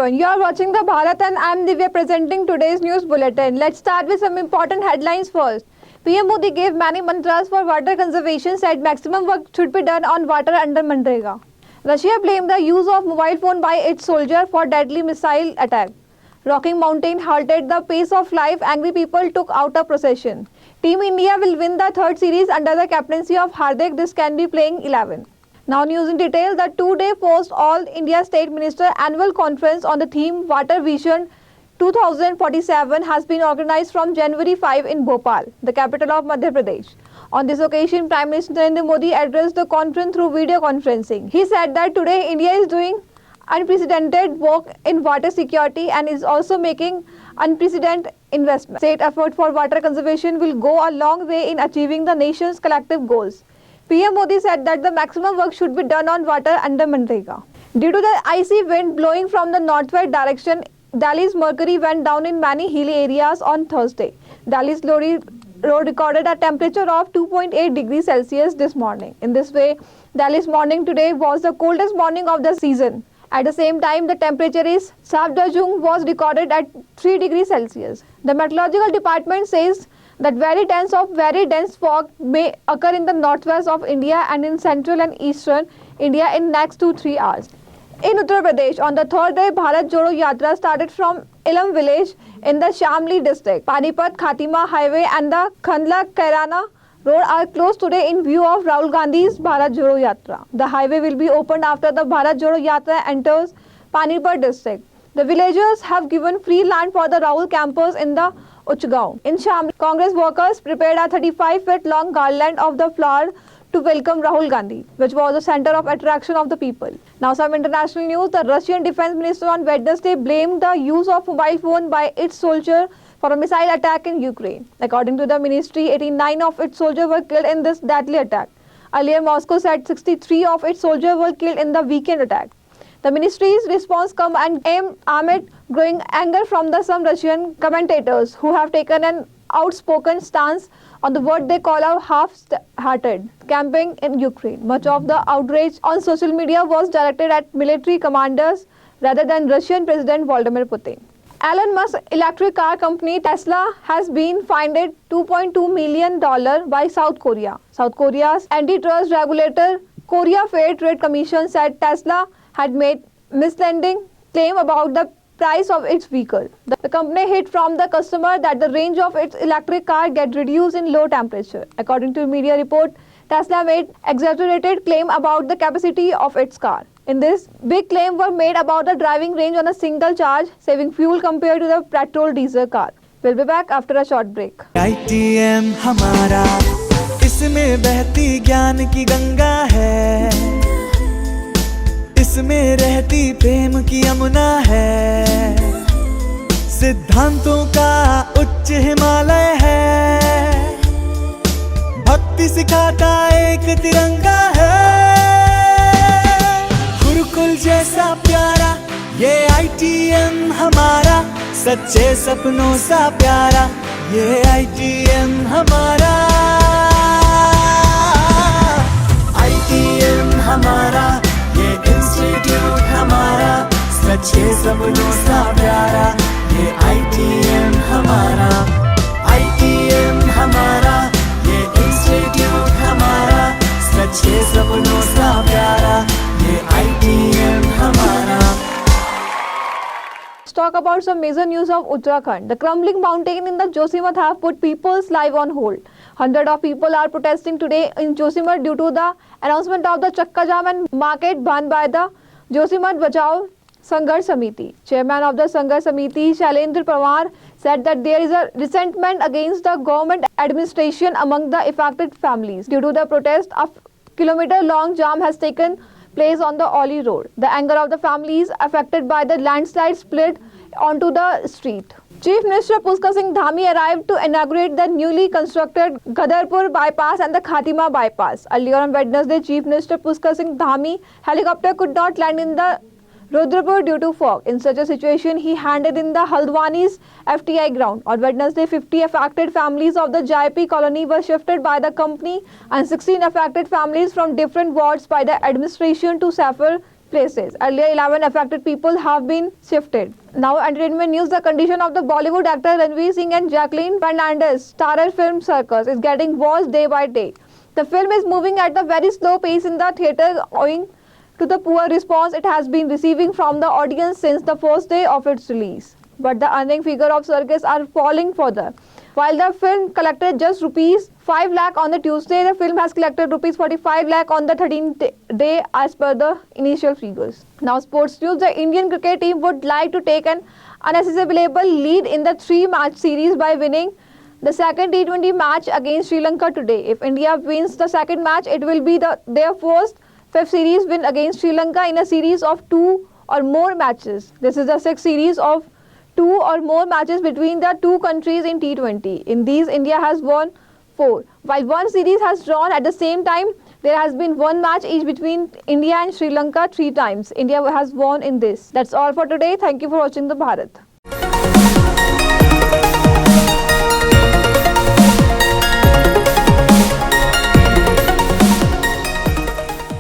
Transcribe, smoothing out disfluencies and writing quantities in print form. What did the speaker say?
everyone, you are watching the Bharat and I am Divya presenting today's news bulletin. Let's start with some important headlines first. PM Modi gave many mantras for water conservation, said maximum work should be done on water under Manrega. Russia blamed the use of mobile phone by its soldier for deadly missile attack. Rocking Mountain halted the pace of life, angry people took out a procession. Team India will win the third series under the captaincy of Hardik, this can be playing 11. Now news in detail, the two-day post All India State Minister Annual Conference on the theme Water Vision 2047 has been organized from January 5 in Bhopal, the capital of Madhya Pradesh. On this occasion, Prime Minister Narendra Modi addressed the conference through video conferencing. He said that today India is doing unprecedented work in water security and is also making unprecedented investment. State effort for water conservation will go a long way in achieving the nation's collective goals. PM Modi said that the maximum work should be done on water under Manrega. Due to the icy wind blowing from the northwest direction, Delhi's mercury went down in many hilly areas on Thursday. Delhi's Lori Road recorded a temperature of 2.8 degrees Celsius this morning. In this way, Delhi's morning today was the coldest morning of the season. At the same time, the temperature in Safdarjung was recorded at 3 degrees Celsius. The meteorological department says that very dense fog may occur in the northwest of India and in central and eastern India in next 2-3 hours. In Uttar Pradesh, on the third day, Bharat Jodo Yatra started from Ilam village in the Shamli district. Panipat, Khatima highway and the Khandla Kairana road are closed today in view of Rahul Gandhi's Bharat Jodo Yatra. The highway will be opened after the Bharat Jodo Yatra enters Panipat district. The villagers have given free land for the Rahul campus in the Uchgaon. In Shamli, Congress workers prepared a 35-foot long garland of the flower to welcome Rahul Gandhi, which was the center of attraction of the people. Now some international news. The Russian defense minister on Wednesday blamed the use of mobile phone by its soldier for a missile attack in Ukraine. According to the ministry, 89 of its soldiers were killed in this deadly attack. Earlier, Moscow said 63 of its soldiers were killed in the weekend attack. The ministry's response comes amid growing anger from some Russian commentators who have taken an outspoken stance on the what they call a half-hearted campaign in Ukraine. Much of the outrage on social media was directed at military commanders rather than Russian President Vladimir Putin. Elon Musk's electric car company Tesla has been fined $2.2 million by South Korea. South Korea's antitrust regulator Korea Fair Trade Commission said Tesla had made misleading claim about the price of its vehicle. The company hid from the customer that the range of its electric car get reduced in low temperature. According to a media report, Tesla made exaggerated claim about the capacity of its car. In this, big claims were made about the driving range on a single charge, saving fuel compared to the petrol-diesel car. We'll be back after a short break. ITM हमारा, इसमें बहती ज्ञान की गंगा है, इसमें रहती प्रेम की यमुना है, सिद्धांतों का उच्च हिमालय है, भक्ति सिखाता एक तिरंगा है, गुरुकुल जैसा प्यारा ये ITM हमारा, सच्चे सपनों सा प्यारा ये ITM हमारा, ITM हमारा, ये इंस्टीट्यूट हमारा, सच्चे सपनों सा प्यारा ये ITM हमारा, ITM हमारा, ये इंस्टीट्यूट हमारा, सच्चे सपनों सा प्यारा ये ITM हमारा. Let's talk about some major news of Uttarakhand. The crumbling mountain in the Josimath have put people's life on hold. Hundreds of people are protesting today in Josimath due to the announcement of the Chakka Jam and market ban by the Josimath Bachao Sangharsh Samiti. Chairman of the Sangharsh Samiti, Shailendra Pawar, said that there is a resentment against the government administration among the affected families. Due to the protest, a kilometer-long jam has taken place on the Oli road. The anger of the families affected by the landslide split onto the street. Chief Minister Pushkar Singh Dhami arrived to inaugurate the newly constructed Ghadarpur bypass and the Khatima bypass. Earlier on Wednesday, Chief Minister Pushkar Singh Dhami helicopter could not land in the Rudrapur due to fog. In such a situation, he handed in the Haldwani's FTI ground. On Wednesday, 50 affected families of the JIP colony were shifted by the company and 16 affected families from different wards by the administration to safer places. Earlier 11 affected people have been shifted. Now entertainment news. The condition of the Bollywood actor Ranveer Singh and Jacqueline Fernandez starrer film Circus is getting worse day by day. The film is moving at a very slow pace in the theatre owing to the poor response it has been receiving from the audience since the first day of its release. But the earning figure of Circus are falling further. While the film collected just rupees 5 lakh on the Tuesday, the film has collected rupees 45 lakh on the 13th day as per the initial figures. Now sports news. The Indian cricket team would like to take an unassailable lead in the 3-match series by winning the second T20 match against Sri Lanka today. If India wins the second match, it will be their first 5th series win against Sri Lanka in a series of 2 or more matches. This is the 6th series of 2 or more matches between the two countries in T20. In these, India has won 4. While one series has drawn at the same time, there has been one match each between India and Sri Lanka 3 times. India has won in this. That's all for today. Thank you for watching the Bharat.